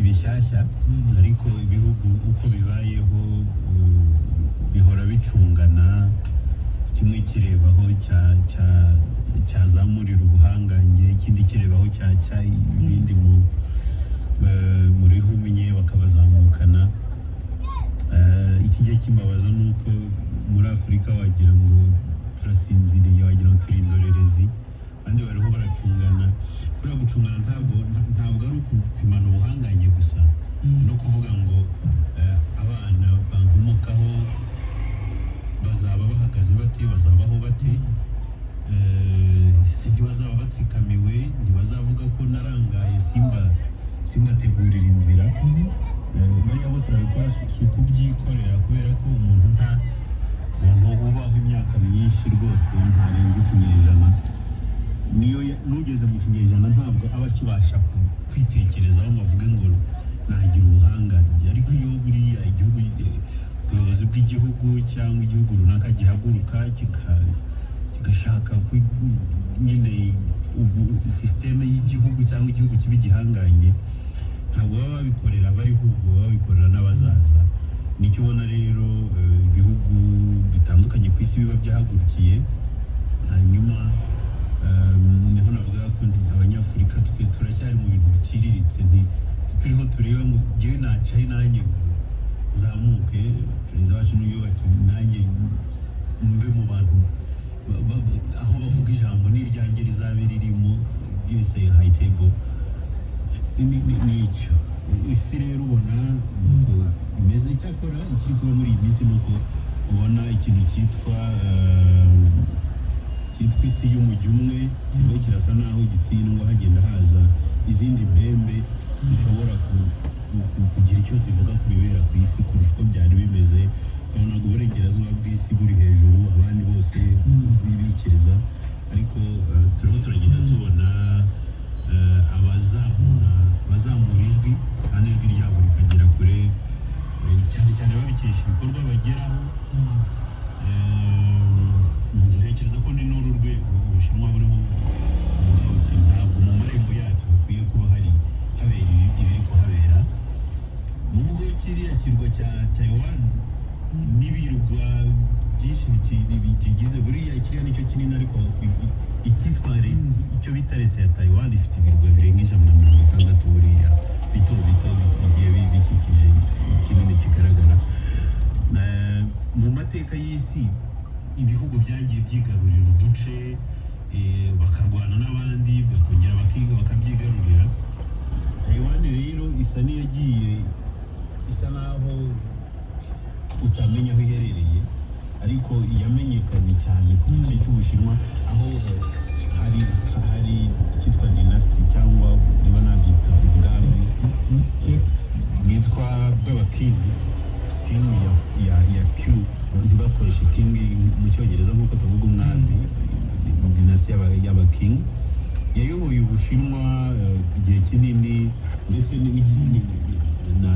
bishyashya ariko ibihugu uko bibayeho bihora bicungana, kimwe kirebaho cyazamurira ubuhangange, ikindi kirebaho cya ibindi muri humye bakabazamukana. Ikijya kimbabaza nuko muri Afurika wagira ngo turasinziriye, wagira ngo turi indorerezi, kandi bariho baracungana. Kuriya gucungana ntabwo ari ukupimana ubuhangange gusa, no kuvuga ngo abana bankomokaho bazaba bahagaze bate, bazabaho bate, ntibazaba batsikamiwe, ntibazavuga ko narangaye simbategurira inzira. Bariya bose babikora si ukubyikorera, kubera ko umuntu ubaho imyaka myinshi rwose ntarenze ikinyejana, niyo nugeze mu kinyejana ntabwo aba akibasha kwitekerezaho ngo avuge ngo nagira ubuhangange. Ariko iyo buriya ubuyobozi bw'igihugu cyangwa igihugu runaka gihaguruka kigashaka nyine sisiteme y'igihugu cyangwa igihugu kiba igihangange, ntabwo baba babikorera abariho, baba babikorera n'abazaza. Nicyo ubona rero ibihugu bitandukanye ku isi biba byahagurukiye. Hanyuma niho navuga ko abanyafurika twe turacyari mu bintu biciriritse, turiho tureba ngo ngewe nacaye nanjye nzamuke. Perezida wacu niyo ati nanjye mbe mu bantu aho bavuga ijambo n'iryanjye rizabe ririmo, byose high table. Nicyo isi rero ubona nuko imeze. Icyakora ikiri kuba muri iyi minsi nuko ubona ikintu cyitwa isi y'umujyi umwe kirimo kirasa naho gitsindwa, hagenda haza izindi mpembe zishobora kugira icyo zivuga ku bibera ku isi kurusha uko byari bimeze. Ubonaga uburengerazuba bw'isi buri hejuru, abandi bose bibikiriza, ariko turimo turagenda tubona abazamura ijwi, kandi ijwi ryabo rikagera kure, cyane cyane babikesha ibikorwa bageraho. Ntekereza ko ni n'uru rwego Ubushinwa buriho buvuga buti ntabwo mu marembo yacu hakwiye kuba habera ibiri kuhabera. Nubwo kiriya kirwa cya Taiwan n'ibirwa byinshi bikigize, buriya kiriya nicyo kinini, ariko icyo bita leta ya Taiwan ifite ibirwa birenga 160 buriya bito bigiye bikikije kinini kigaragara. Mu mateka y'isi ibihugu byagiye byigarurira uduce bakarwana n'abandi bakongera bakiga bakabyigarurira. Taiwan rero isa n'iyagiye isa naho utamenya aho iherereye, ariko yamenyekanye cyane ku gice cy'Ubushinwa aho hari cyitwa dynasty cyangwa niba nabyita ubwami bwitwa bw'abaking ya Q, ntibakoresha king mu cyongereza nk'uko tuvuga umwami. Dynasty y'abaking yayoboye Ubushinwa igihe kinini, ndetse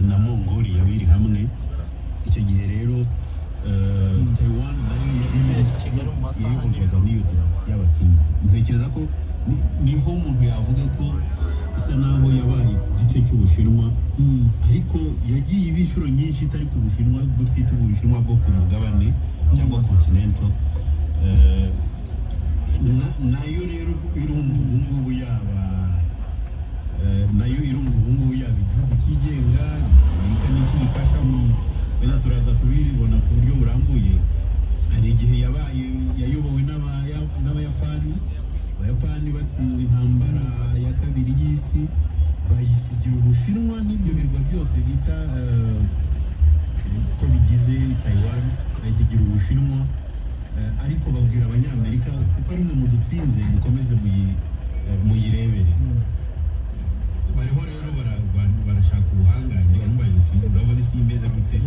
na Mongolia biri hamwe. Icyo gihe rero Taiwan nayo yayoborwaga n'iyo dynasty y'abaking. Ntekereza ko niho umuntu yavuga ko isa naho yabaye ku gice cy'Ubushinwa, ariko yagiye iba inshuro nyinshi itari ku Bushinwa bwo twita Ubushinwa bwo ku mugabane cyangwa continental. Nayo rero irumva ubungubu yaba igihugu cyigenga, Amerika n'iki gifasha wenda turaza kubibona ku buryo burambuye. Hari igihe yayobowe n'Abayapani. Abayapani batsindwa intambara ya kabiri y'isi, bayisigira Ubushinwa n'ibyo birwa byose bita ko bigize Taiwan, bayisigira Ubushinwa. Ariko babwira Abanyamerika kuko ari mwe mudutsinze mukomeze muyirebere. Bariho rero barashaka ubuhangange, urabona isi imeze gute.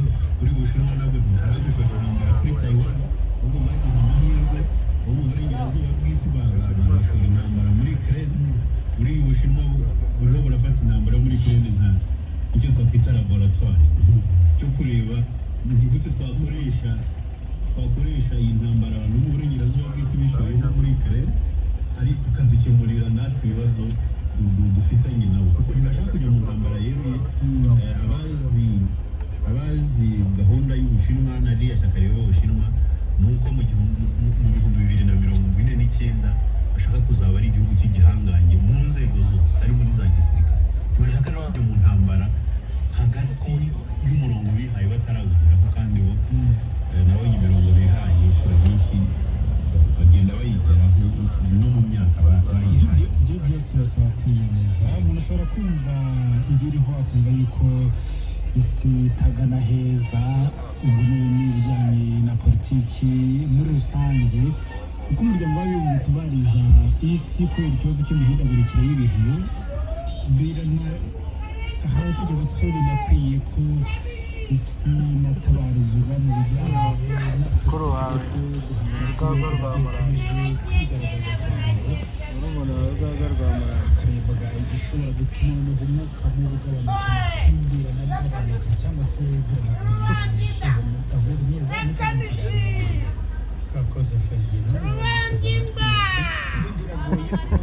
Uri Bushinwa nabwo ntushaka gushaka intambara kuri Taiwan, ubwo bagize amahirwe bo mu burengerazuba bw'isi bashora intambara muri Ukraine. Uri Bushinwa buriho burafata intambara muri Ukraine nka icyo twakwita laboratoire cyo kureba ni gute twakoresha iyi ntambara abantu mu burengerazuba bw'isi bishoyemo muri Ukraine, ariko ikadukemurira natwe ibibazo dufitanye nabo, kuko ntibashaka kujya mu ntambara yeruye. Abazi gahunda y'Ubushinwa na ririya shyaka riyoboye Ubushinwa ni uko mu 2049 bashaka kuzaba ari igihugu cy'igihangange mu nzego zose, ari muri za gisirikare. Ntibashaka no kujya mu ntambara hagati y'umurongo bihaye batarawugeraho, kandi bo nabonye imirongo bihaye inshuro nyinshi bagenda bayigeraho no mu myaka bayihaye. Ibyo byose basaba kwiyemeza. Umuntu ashobora kumva ibiriho akumva yuko isi itagana heza, ubu n'ibijyanye na politiki muri rusange, uko umuryango w'abibumbye utubariza isi kubera ikibazo cy'imihindagurikire y'ibihe. Hari abatekereza ko binakwiye ko isi natabarizwa mu bijyanye kwigaragaza cyane. Urabona urugaga rwa Masaha igishobora gutuma umwuka mubi ugabanuka, amakimbirane agabanuka, cyangwa se biranaganisha gahunda neza kakoze Ferdinand. Biragoye ko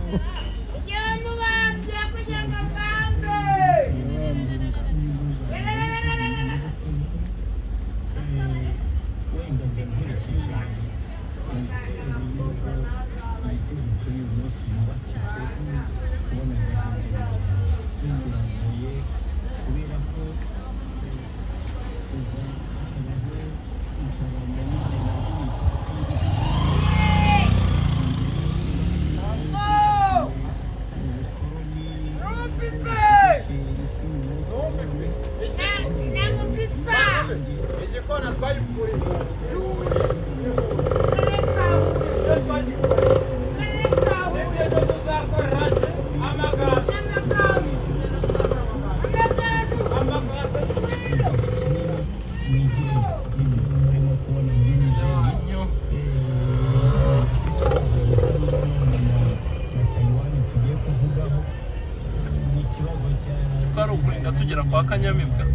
tugera kwa Kanyamibwa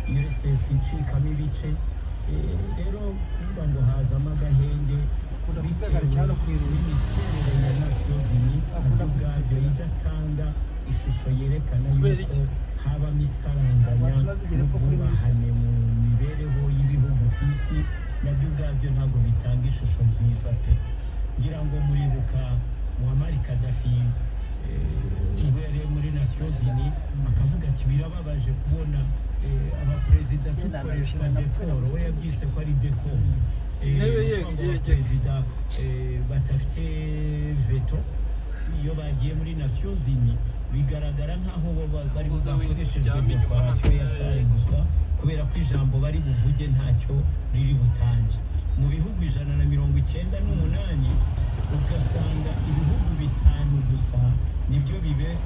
URSS icikamo ibice. Rero kuvuga ngo hazamo agahenge bitewe n'imiterere ya nasiyozini ubwabyo idatanga ishusho yerekana yuko habamo isaranganya n'ubwubahane mu mibereho y'ibihugu ku isi, nabyo ubwabyo ntabwo bitanga ishusho nziza pe. ngira ngo muribuka Muammar Gaddafi ubwo yari muri nasiyozini akavuga ati birababaje kubona abaperezida dukoreshwa dekoro, we yabyise ko ari dekoro. perezida batafite veto iyo bagiye muri Nations Unies bigaragara nkaho bari bakoreshejwe decoration ya sale gusa kubera ko ijambo bari buvuge ntacyo riri butange mu bihugu 198 ugasanga ibihugu 5 gusa nibyo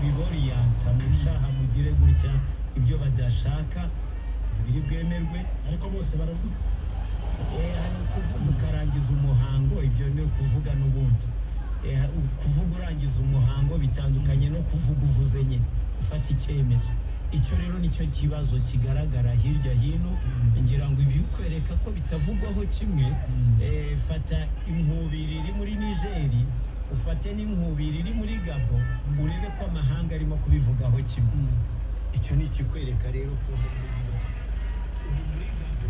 biboriyanta mu cyaha mugire gutya ibyo badashaka biri bwemerwe ariko bose baravuga kuvuga ukarangiza umuhango ibyo ni kuvuga n'ubundi kuvuga urangiza umuhango bitandukanye no kuvuga uvuze nyine ufata icyemezo icyo rero nicyo kibazo kigaragara hirya hino ngira ngo ibikwereka ko bitavugwaho kimwe fata inkubiri iri muri Nigeri ufate n'inkubiri iri muri Gabo urebe ko amahanga arimo kubivugaho kimwe icyo ni ikikwereka rero ko muri Gabo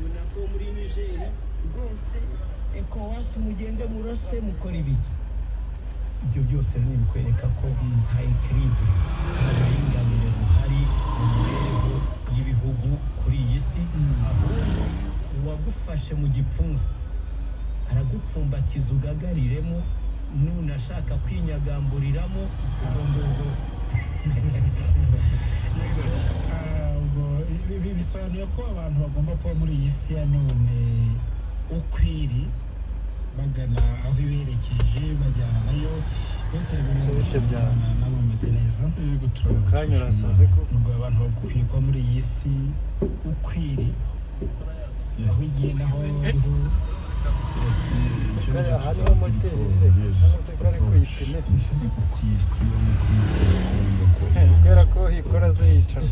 unako muri Nigeria rwose ECOWAS mugende murose mukora ibiki ibyo byose ni bikwereka ko nta equilibre uburinganire buhari mu mibereho y'ibihugu kuri iyi si ahubwo uwagufashe mu gipfunsi aragupfumbatiza ugagariremo nunashaka kwinyagamburiramo ibi bisobanuye ko abantu bagomba kuba muri iyi si ya none ukwiri bagana aho iberekeje bajyana nayo ibice byana nabo bameze neza kanya urasaze ko ubwo abantu bakwiye kuba muri iyi si ukwiri aho igiye naho ariho hariho moteri ndetse ko ari kuyipine kubera ko hikora zo yicara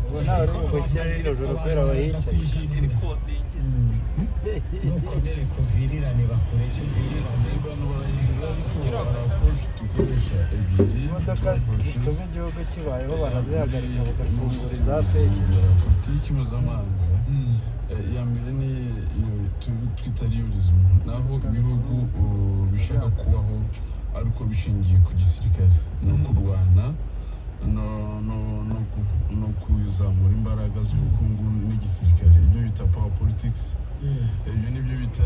ubu ntawe uri bugukira rino joro kubera abahicaye nukomere kuvirirane bakureke uvirirane imodoka zituma igihugu kibayeho barazihagarika bagafungura izateke politiki mpuzamahanga iya mbere ni twita realism naho ibihugu bishaka kubaho ariko bishingiye ku gisirikare no kurwana no kuzamura imbaraga z'ubukungu n'igisirikare ibyo bita power politics ibyo nibyo bita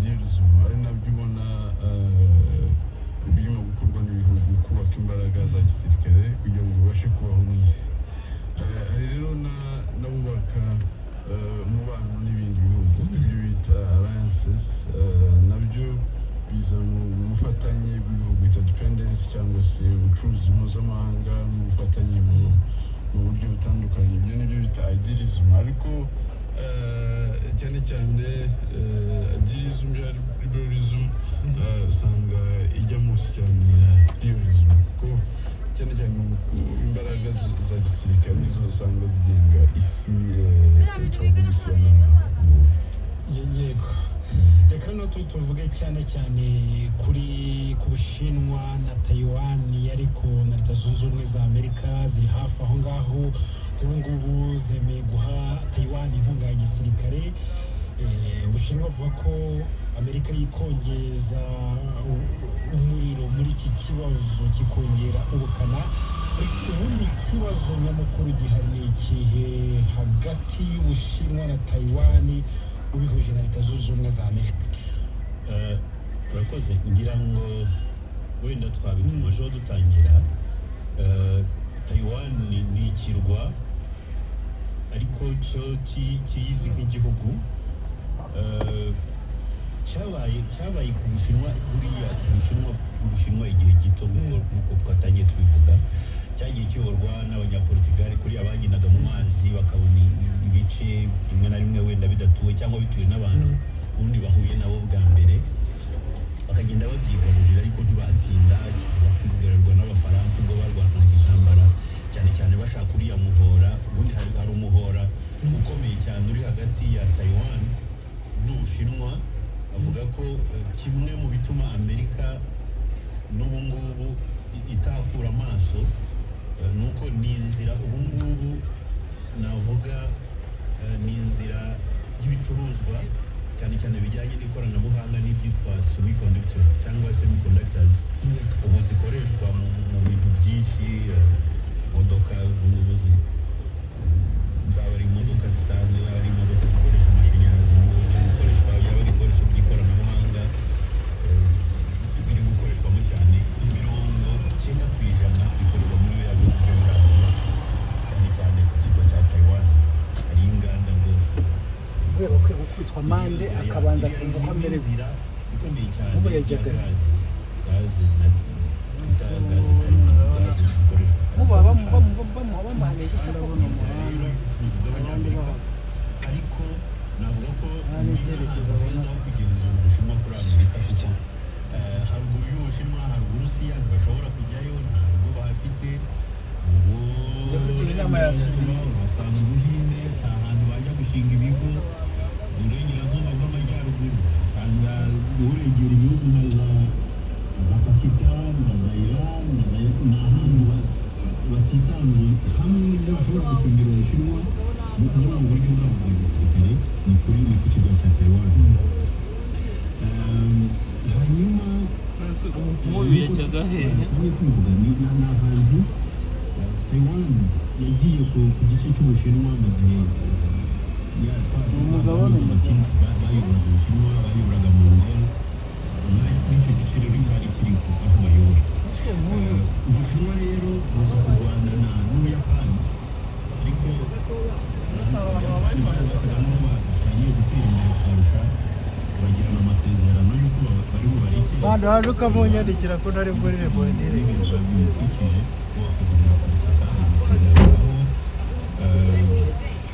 realism ari nabyo ubona birimo gukorwa n'ibihugu kubaka imbaraga za gisirikare kugira ngo bibashe kubaho mu isi hari rero n'abubaka umubano n'ibindi bihugu ibyo bita alliances nabyo biza mu bufatanye bw'ibihugu bita dependence cyangwa se ubucuruzi mpuzamahanga n'ubufatanye mu buryo butandukanye ibyo nibyo bita idealism ariko cyane cyane idealism ya liberalism usanga ijya munsi cyane ya realism kuko cyane cyane imbaraga za gisirikare nizo usanga zigenga isi twavuga isi ya none yego reka no tuvuge cyane cyane ku Bushinwa na Taiwan ariko na Leta Zunze Ubumwe za Amerika ziri hafi aho ngaho ubu ngubu zemeye guha Taiwan inkunga ya gisirikare Ubushinwa buvuga ko Amerika yikongeza umuriro muri iki kibazo kikongera ubukana ubundi ikibazo nyamukuru gihari ni ikihe hagati y'Ubushinwa na Taiwan ubihuje na Leta Zunze Ubumwe za Amerika urakoze ngira ngo wenda twabitumajeho dutangira Taiwan ni ikirwa ariko cyo kiyizi nk'igihugu cyabaye ku Bushinwa buriya Ubushinwa igihe gito nk'uko twatangiye tubivuga cyagiye kiyoborwa n'abanyaportugal kuri abaginaga mu mazi bakabona ibice rimwe na rimwe wenda bidatuwe cyangwa bituwe n'abantu ubundi bahuye nabo bwa mbere bakagenda babyigarurira ariko ntibatinda kiza kwigarurwa n'abafaransa ngo barwanaga intambara cyane cyane bashaka uriya muhora ubundi hari umuhora ukomeye cyane uri hagati ya Taiwan n'Ubushinwa avuga ko kimwe mu bituma Amerika n'ubu ngubu itakura amaso nuko ni inzira ubu ngubu navuga ni inzira y'ibicuruzwa cyane cyane bijyanye n'ikoranabuhanga n'ibyitwa semiconductor cyangwa semiconductors ubu zikoreshwa mu bintu byinshi modoka ubu zaba ari imodoka zisanzwe yaba ari imodoka zikoresha amashanyarazi ubu ziri gukoreshwa yaba ari ibikoresho by'ikoranabuhanga biri gukoreshwamo cyane 90% bikorerwa muri biriya bihugu byo muri Aziya cyane cyane ku kirwa cya Taiwan hari inganda rwose kubera ko ukutwa mande akabanza kumva ko amerewe ikomeye cyane ya gazi na gazi karemano gazi zikoreshwa bamuhane gisabona rero ubucuruzi bw'abanyamerika ariko navuga ko ni ahantu heza ho kugenzura Ubushinwa kuri Amerika kuko haruguru y'Ubushinwa hari Uburusiya ntibashobora kujyayo ntabwo bahafite ubu basanga Ubuhinde si ahantu bajya gushinga ibigo uburengerazuba bw'amajyaruguru basanga uregera ibihugu nka za Pakistan na za Iran ni ahantu batisanzuye hamwe bashobora gucungira Ubushinwa muri ubu buryo bwabo bwa gisirikare ni ku kirwa cya Taiwan hanyuma yajyaga hehe kandi tuvuga ni ahantu Taiwan yagiye ku gice cy'Ubushinwa mu gihe bayoboraga Ubushinwa bayoboraga Mongol n'icyo gice rero cyari kiri aho bayobora Ubushinwa rero buza kurwana n'Ubuyapani ariko Abayapani basaga n'aho batangiye gutera imbere kubarusha bagirana amasezerano y'uko bari bubarekere bandi waje ukamunyandikira ko nari muri rebondire n'ibintu bibikikije bakagumira ku butaka hari amasezerano aho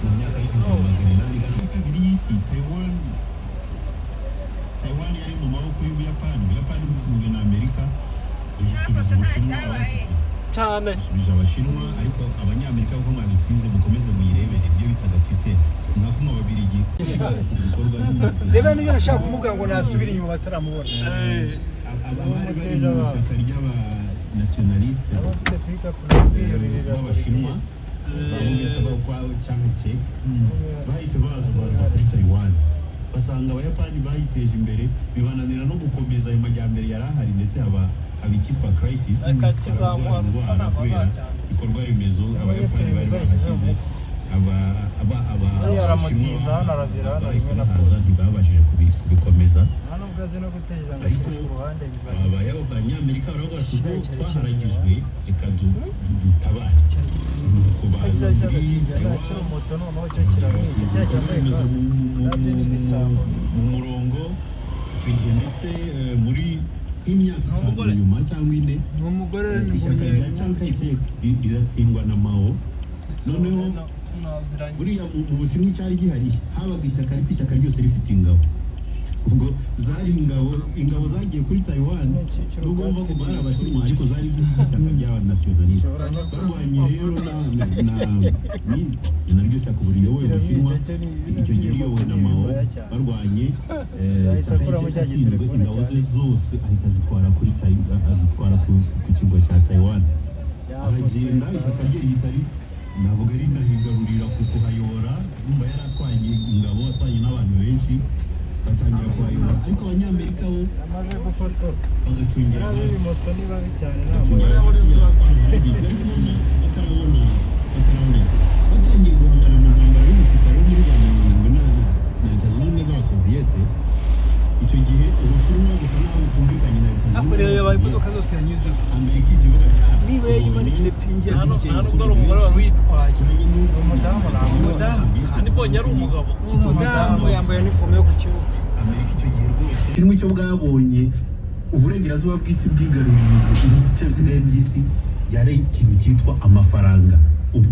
mu myaka y'1800 kabiri y'isi Taiwan yari mu maboko y'Ubuyapani Ubuyapani butsinzwe na Amerika buyisubiza Ubushinwa cyane busubije Abashinwa ariko Abanyamerika kuko mwadutsinze mukomeze muyirebere ibyo bitaga Twitter nka kumwe Ababiligi reba niyo nashaka kumuvuga ngo nasubire inyuma bataramubona abari bari mu ishyaka ry'abanationaliste b'Abashinwa bamwita bakwawe cyangwa Czech bahise baza kuri Taiwan basanga Abayapani bayiteje imbere bibananira no gukomeza ayo majyambere yari ahari ndetse haba ikitwa crisis bararwara kubera ibikorwa remezo Abayapani bari bahashyize bahise bahaza ntibabashije kubikomeza ariko Abanyamerika baravuga ati ubwo twaharagijwe reka dutabare nuko baza muri mu murongo icyo gihe ndetse muri nk'imyaka 5 nyuma cyangwa 4 ishyaka rya Chiang riratsindwa na Mao noneho buriya mu Bushinwa cyari gihari habaga ishyaka ariko ishyaka ryose rifite ingabo ubwo zari ingabo zagiye kuri Taiwan nubwo bumva ko bari Abashinwa ariko zari ishyaka ry'abanationaliste barwanye rero naryo shyaka buri yoboye Ubushinwa icyo gihe riyobowe na Mao barwanye atsinzwe ingabo ze zose ahita azitwara kuri azitwara ku kirwa cya Taiwan aragenda ishyaka rye ritari navuga ari nahigarurira kuko hayobora numva yari atwaye ingabo atwaye n'abantu benshi batangira kuhayobora ariko Abanyamerika bo amaze gufotora bagacungira hafi moto ni babi cyane batarabona batangiye guhangana mu ntambara y'ubutita yo muri za 70 na Leta Zunze Ubumwe z'Abasoviyete icyo gihe Ubushinwa gusa naho butumvikanye na Leta Zunze Ubumwe imodoka zose yanyuze Amerika ivuga ati niba yimanukire pinge hano ari umugore wari witwaye umudamu mbonye ari umugabo umudamu yambaye inifomu yo ku kibuga Amerika icyo gihe rwose Ubushinwa icyo bwabonye uburengerazuba bw'isi bwigaruriye ibice bisigaye by'isi yari ikintu cyitwa amafaranga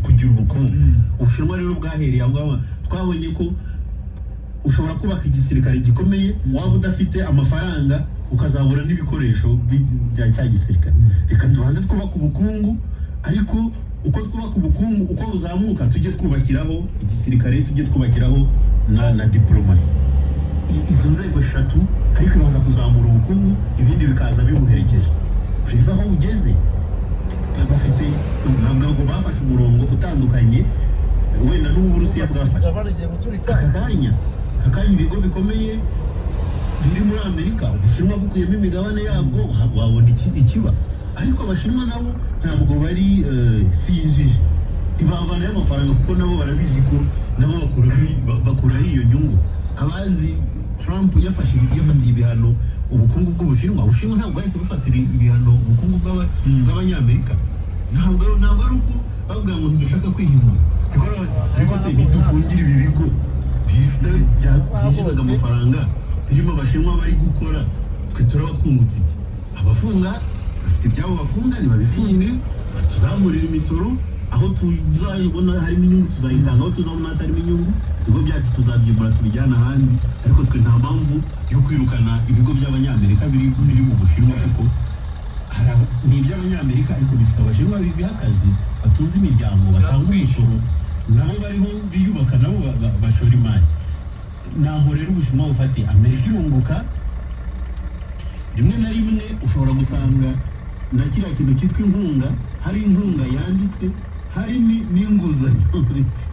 kugira ubukungu Ubushinwa rero bwahereye aho ngaho twabonye ko ushobora kubaka igisirikare gikomeye waba udafite amafaranga ukazabura n'ibikoresho bya cya gisirikare reka tubanze twubaka ubukungu ariko uko twubaka ubukungu uko buzamuka tujye twubakiraho igisirikare tujye twubakiraho na diplomasi izo nzego eshatu ariko iraza kuzamura ubukungu ibindi bikaza bibuherekeje reba aho ugeze bafite ntabwo bafashe umurongo utandukanye wenda n'Uburusiya bwafashe aka kanya akanya ibigo bikomeye biri muri Amerika Ubushinwa bukuyemo imigabane yabwo wabona ikiba ariko Abashinwa nabo ntabwo bari sinjije ntibavanayo amafaranga kuko nabo barabizi ko nabo bakura iyo nyungu abazi Trump yafatiye ibihano ubukungu bw'Ubushinwa Ubushinwa ntabwo bahise bufatira ibihano ubukungu bw'Abanyamerika ntabwo ari uko bavuga ngo dushaka kwihimura ariko se ntidufungira ibi bigo byinjizaga amafaranga birimo Abashinwa bari gukora twe turaba twungutse iki abafunga bafite ibyabo bafunga ntibabifunge tuzamurira imisoro aho tuzayibona harimo inyungu tuzayitanga aho tuzabona hatarimo inyungu ibigo byacu tuzabyimura tubijyana ahandi ariko twe nta mpamvu yo kwirukana ibigo by'Abanyamerika biri mu Bushinwa kuko ni iby'Abanyamerika ariko bifite Abashinwa biha akazi batuza imiryango batanga umusoro nabo bariho biyubaka nabo bashora imari naho rero Ubushinwa bufatiye Amerika irunguka rimwe na rimwe ushobora gusanga na kiriya kintu cyitwa inkunga hari inkunga yanditse hari n'inguzanyo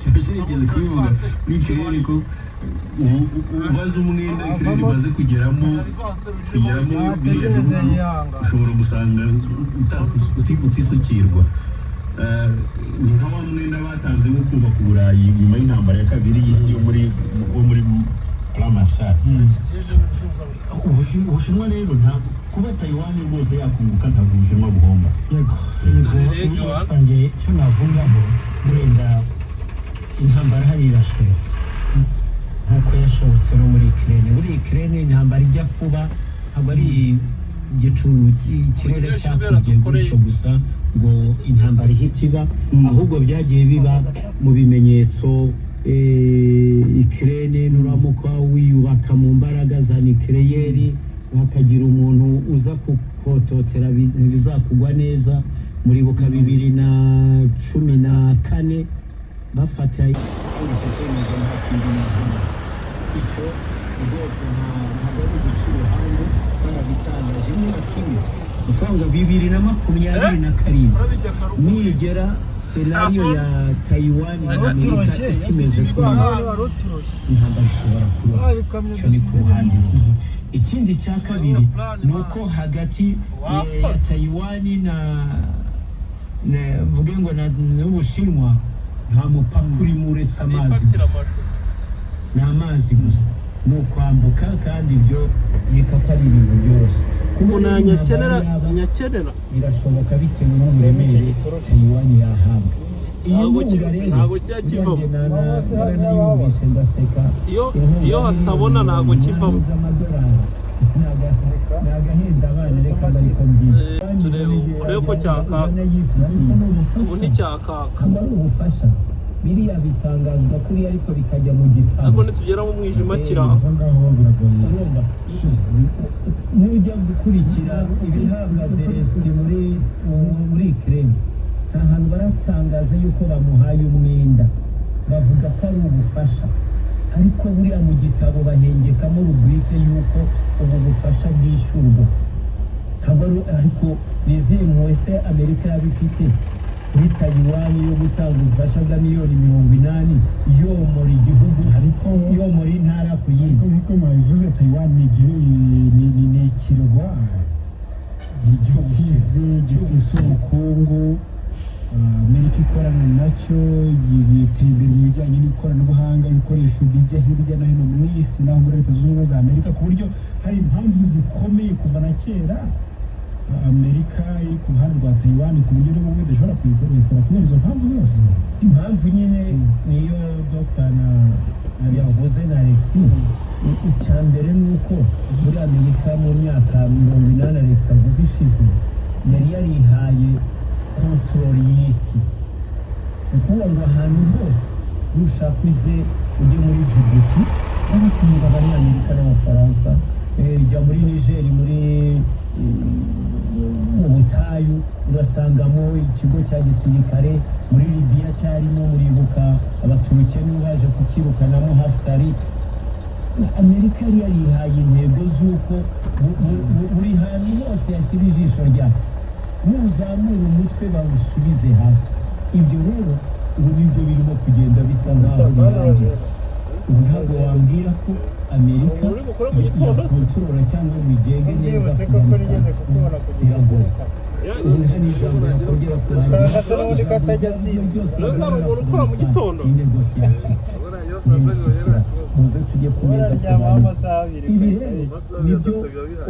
cyashegeze kubivuga muri kirere ko ubaza umwenda kirere imaze kugeramo biriya bihugu ushobora gusanga utisukirwa ni nka wa mwenda batanze nko kubaka Uburayi nyuma y'intambara ya kabiri y'isi yo muri plan Marshall Ubushinwa rero ntabwo kuba Taiwan rwose yakunguka ntabwo Ubushinwa buhomba yego basange cyo navugaho wenda intambara hari irashoboka nkuko yashobotse no muri Ukraine intambara ijya kuba ntabwo ari igicu ikirere cyakugiye gutyo gusa ngo intambara ihita iba ahubwo byagiye biba mu bimenyetso Ukraine nuramuka wiyubaka mu mbaraga za nucleaire hakagira umuntu uza kukototera bizakugwa neza muri buka 2014 bafata icyo cyemezo nta kindi icyo rwose ntabwo ari gucira uruhande barabitangaje niba kimwe ukanga 2027 nigera senariyo ya Taiwan kimeze ko intambara ishobora kuba cyo ni ku ruhande ikindi cya kabiri ni uko hagati ya Taiwan na vuge ngo n'Ubushinwa nta mupaka urimo uretse amazi gusa ni amazi gusa ni ukwambuka kandi ibyo yeka ko ari ibintu byoroshye umuntu yanyakenera birashoboka bitewe n'uburemere Taiwan yahabwa ntabwo cyaba kivamo ndaseka iyo hatabona ntabwo kivamo nagahenda abana reka bariko mbyiza urebe ko cyakaka ubu nticyakaka ari ubufasha biriya bitangazwa kuri ariko bikajya mu gitabo ariko nitugera mu mwijima kiraka nujya gukurikira ibihabwa Zelensky muri Ukraine nta hantu baratangaza yuko bamuhaye umwenda bavuga ko ari ubufasha ariko buriya mu gitabo bahengekamo rubrike yuko ubu bufasha bwishyurwa ntabwo ariko nizihe wese Amerika yabifite kuri Taiwan yo gutanga ubufasha bwa miliyoni 80 yomora igihugu ariko yomora intara ku yindi ariko mwabivuze Taiwan ni ikirwa gikize gifite ubukungu Amerika ikorana nacyo yiteye imbere mu bijyanye n'ikoranabuhanga ibikoresho bijya hirya no hino mu isi naho muri Leta Zunze Ubumwe za Amerika ku buryo hari impamvu zikomeye kuva na kera Amerika iri ku ruhande rwa Taiwan ku buryo n'ubwo idashobora kuyikora kubera izo mpamvu zose impamvu nyine niyo Dr. yavuze na Alexis icya mbere ni uko muri Amerika mu myaka 80 Alex avuze ishize yari yarihaye control y'isi ukuvuga ngo ahantu hose nushaka uze ujye muri Djibouti n'abashinga Abanyamerika n'Abafaransa jya muri Niger muri mu butayu urasangamo ikigo cya gisirikare muri Libya cyarimo muribuka abaturukiye nibo baje kukirukanamo Haftari Amerika yari yarihaye intego z'uko buri hantu hose yashyira ijisho ryayo nuzamura umutwe bawusubize hasi ibyo rero ubu nibyo birimo kugenda bisa nkaho birangiye ubu ntabwo wambwira ko Amerika yakontorora cyangwa ngo igenge neza nigeze kukubona biragoye ubu nta n'ijambo yakongera n'ubundi ko atajya asinda hari umuntu ukora mu gitondo inegosiyasiyo muze tujye ku meza uraryamaho amasaha abiri ibi rero nibyo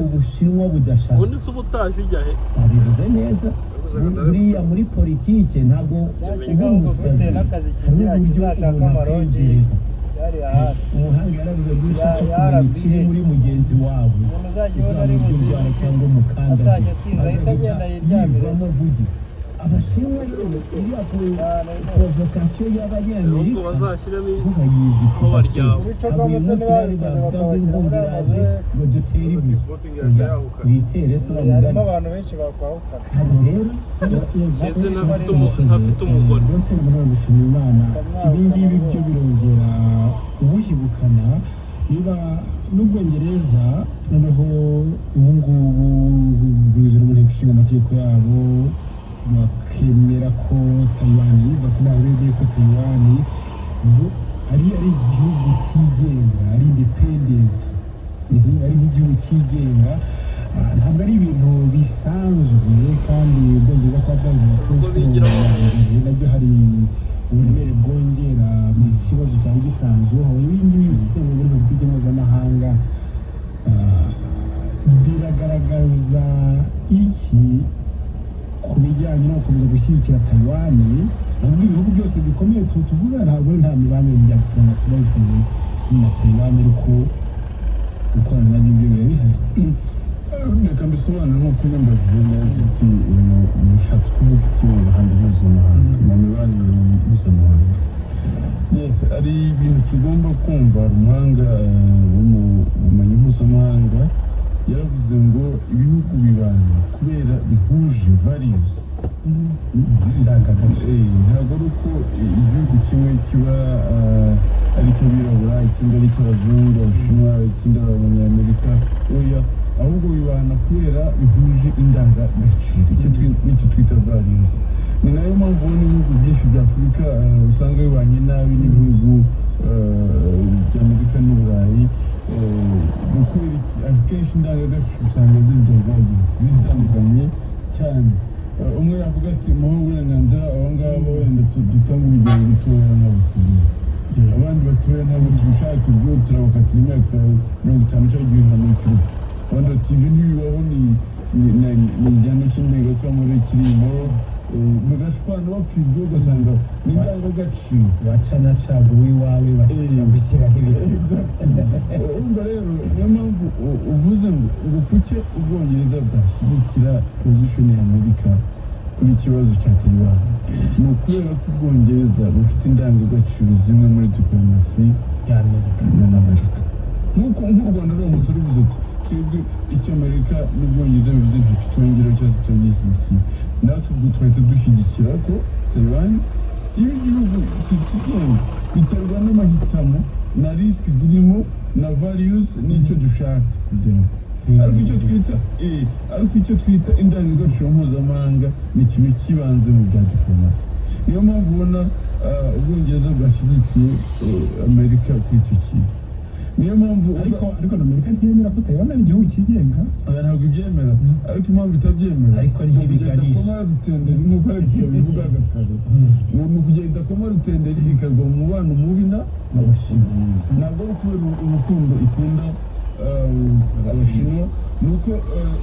Ubushinwa budashaka ubundi se ubutaje ujya he babivuze neza buriya muri politike ntabwo uba umusazi n'akazi hari kigira uburyo kizashaka umuntu amaronji akwegereza yari ahari umuhanga yaravuze gusa cyo kumenya ikiri muri mugenzi wawe umuntu uzajya ubona ari buzima cyangwa umukanda atajya atinda ahita agenda yiryamira yivamo vugi abashinwa rero iriya provokasiyo ahubwo y'abanyamerika bazashyiramo bo bayizi aho baryama ibicogamo se ntibabikoze bakabashyira muri amazu ngo dutere ibuye witere se harimo urabugana abantu benshi bakwahukana hano rero ndetse ntafite umugore ndetse muri gushima Imana ibi ngibi byo birongera ubuhibukana niba n'Ubwongereza noneho ubu ngubu bizira mu nteko ishinga amategeko yabo bakemera ko Taiwan basinabeye ko Taiwan ari igihugu cyigenga ari independent ari nk'igihugu cyigenga ntabwo ari ibintu bisanzwe kandi Ubwongereza kwa bwaje nabyo hari uburemere bwongera mu kibazo cyari gisanzweho ibi ngibi bisewe muri politiki mpuzamahanga biragaragaza iki ku bijyanye no gukomeza gushyigikira Taiwan nubwo ibihugu byose bikomeye tuvuga ntabwo nta mibanire bya diplomasi bafite na Taiwan ariko gukorana nabyo biba bihari reka mbisobanure nk'uko mbavuze neza uti mushatse kuvuga iki mu ruhande mpuzamahanga mu mibanire mpuzamahanga yes ari ibintu tugomba kumva umuhanga w'ubumenyi mpuzamahanga yaravuze ngo ibihugu bibana kubera bihuje values ntabwo ari uko igihugu kimwe kiba ari icy'abirabura ikindi ari icy'abazungu abashinwa ikindi ari abanyamerika oya ahubwo bibana kubera bihuje indangagaciro n'icyo twita values ni nayo mpamvu ubona ibihugu byinshi bya Afurika usanga bibanye nabi n'ibihugu by'Amerika n'Uburayi kubera iki akenshi indangagaciro usanga zitandukanye cyane umwe yavuga ati muhe uburenganzira abo ngabo wenda dutanga urugero rutoya n'abatuye abandi batoya ntabwo tubishaka ibyo turabakatira imyaka 50 cyangwa igihumbi cy'urupfu abandi bati ibyo ntibibaho ni igihano cy'indengakamere kirimo mugashwana bapfa ibyo ugasanga ni indangagaciro wacanacaga uw'iwawe bakitira gushyiraho ibintu urumva rero niyo mpamvu uvuze ngo kuki Ubwongereza bwashyigikira position ya Amerika kuri ikibazo cya Taiwan ni ukubera ko Ubwongereza bufite indangagaciro zimwe muri diplomasi y'Amerika nk'uko nk'u Rwanda ruramutse ruvuze ati twebwe icyo Amerika n'Ubwongereza bivuze ntacyo twongeraho cyangwa se twongeye natwe ubwo twahita dushyigikira ko Taiwan iyo igihugu kigenga biterwa n'amahitamo na risiki zirimo na values n'icyo dushaka kugeraho ariko icyo twita indangagaciro mpuzamahanga ni ikintu kibanze mu bya diplomasi niyo mpamvu ubona Ubwongereza bwashyigikiye Amerika kuri icyo kintu niyo mpamvu ariko na Amerika ntiyemera ko Taiwan ari igihugu cyigenga ntabwo ibyemera ariko impamvu itabyemera ariko ntibiganisha koma rutenderi nk'uko Alex yabivugaga kare mu kugenda koma rutenderi ikagwa mu mubano mubi n'Abashinwa ntabwo ari kubera urukundo ikunda Abashinwa ni uko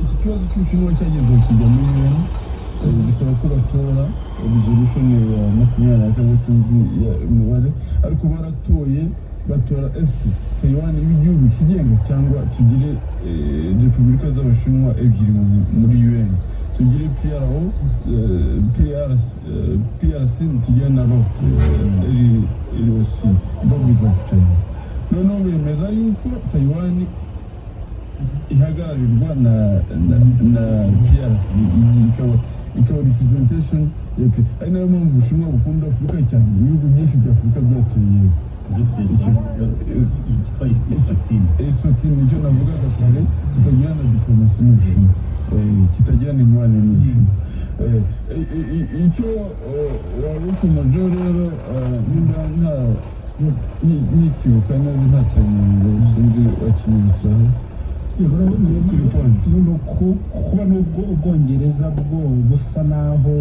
iki kibazo cy'Ubushinwa cyageze kijya muri UN bisaba ko batora resolution ya 20 sinzi umubare ariko baratoye batora Taiwan y'igihugu kigenga cyangwa tugire repubulika z'Abashinwa ebyiri muri UN tugire PRC tugire na ROC Republic of China noneho bemeza yuko Taiwan ihagararirwa na PRC ikaba representation ari nayo mpamvu Ubushinwa bukunda Afurika cyane ibihugu byinshi bya Afurika byatoye Eswatini nicyo navugaga kare kitagira na diplomasi n'Ubushinwa kitagira n'imibanire n'Ubushinwa icyo wari ukomeje rero nimba nikibuka neza ntatanyango sinzi wakinyibutsaho kuba n'ubwo ubwongereza bwo busa naho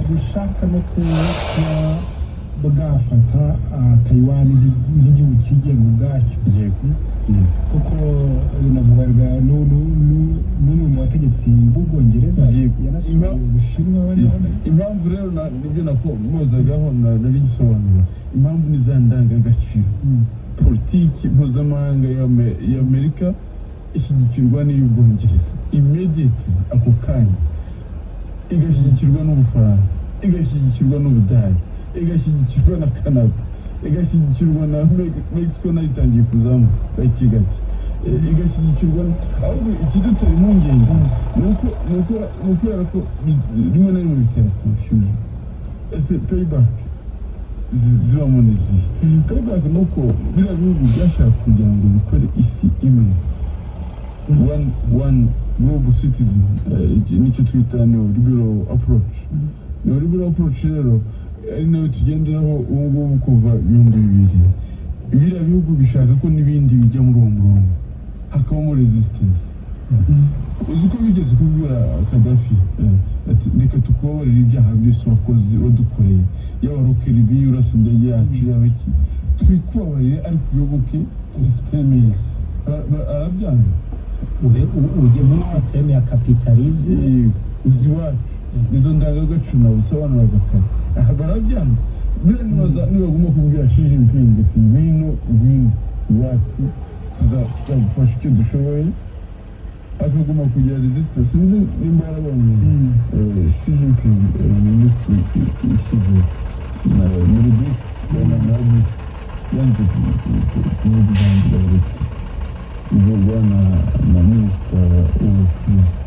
bushaka no kuba bwafata Taiwan nk'igihugu cyigenga ubwacyo kuko binavuga n'umwe mu bategetsi b'ubwongereza yanasuye Ubushinwa. Impamvu rero nibyo nakozagaho nabigisobanura, impamvu ni za ndangagaciro. Politiki mpuzamahanga y'Amerika ishyigikirwa n'iy'Ubwongereza immediately ako kanya, igashyigikirwa n'Ubufaransa, igashyigikirwa n'Ubudage, igashyigikirwa na Canada, igashyigikirwa na Mexico nayo itangiye kuzamuka gake gake, igashyigikirwa. Ahubwo ikidutera impungenge ni ukubera ko rimwe na rimwe bitera confusion. Ese payback zibamo n'izihe? Payback ni uko biriya bihugu byashaka kugira ngo bikore isi imwe, one global citizen, nicyo twita neoliberal approach. Neoliberal approach rero ari nayo tugenderaho ubu ngubu kuva 2000. Biriya bihugu bishaka ko n'ibindi bijya muri uwo murongo, hakabamo resistance. Uzi ko bigeze kubwira Gaddafi ati reka tukubabarire ibyaha byose wakoze wadukoreye, yaba rokeri biyurasa indege yacu yaba iki, twikubabarire ariko uyoboke systeme y'isi. Arabyanga ujye muri systeme ya kapitalisme, uzi wacu izo ndangagaciro nawe usobanuraga kare. Barabyanga nibaguma kubwira Xi Jinping ati ngwino iwacu tuzagufasha icyo dushoboye, akaguma kugira resistance. Sinzi nimba yarabonye Xi Jinping minisitiri ushize muri BRICS yanze kumuganira leta ivugwa na minisita w'ubucuruzi.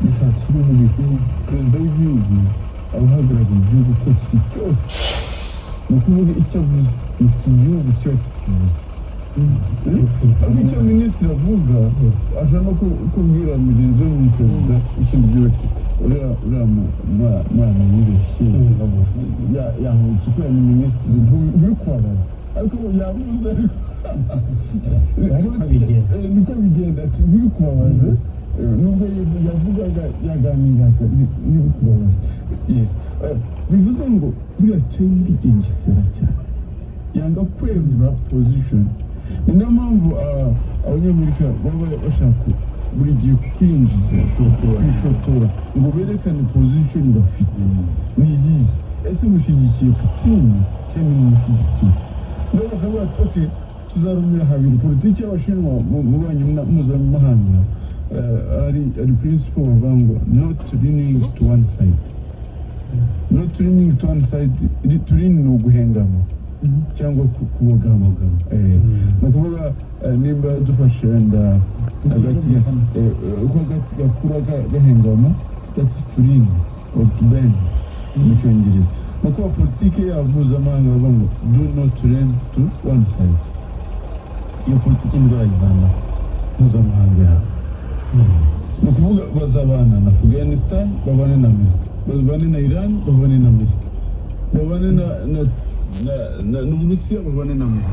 Bishatse ubundi perezida w'igihugu abahagarariye igihugu ko kiri cyose, ni ukuvuga icyo avuze iki gihugu kiba kikivuze. Ariko icyo minisitiri avuga ashobora no kubwira mugenzi we mu perezida ikindi gihe ati uriya mwana yibeshye yahutse kubera ni minisitiri ntibikubabaze, ariko yavuze niko bigenda ati ntibikubabaze, nubwo yavugaga yaganiraga ntibikubabaze. Bivuze ngo buriya China irigengesera cyane, yanga kwemera position. Ni nayo mpamvu abanyamerika baba bashaka buri gihe kwinjiza kwishotora ngo berekane position bafite ni iyihe. Ese mushyigikiye Putin cyangwa ntimushyigikiye? Nabo bakavuga ati okay, tuzarumira habiri. Politiki y'Abashinwa mu bubanyi mpuzamahanga ari principle bavuga ngo not leaning to one side. Not leaning to one side, turini ni uguhengama cyangwa kubogama. Ni ukuvuga nimba dufashe wenda agati gakura gahengama, that's to lean or to bend mu Cyongereza. Ni ukuvuga politiki yabo mpuzamahanga bavuga ngo do not lean to one side. Iyo politiki ni barayivana mpuzamahanga yabo. Ni ukuvuga bazabana na Afghanistan, babane na Amerika, babane na Iran, babane na Amerika, babane na Uburusiya, babane na Amerika.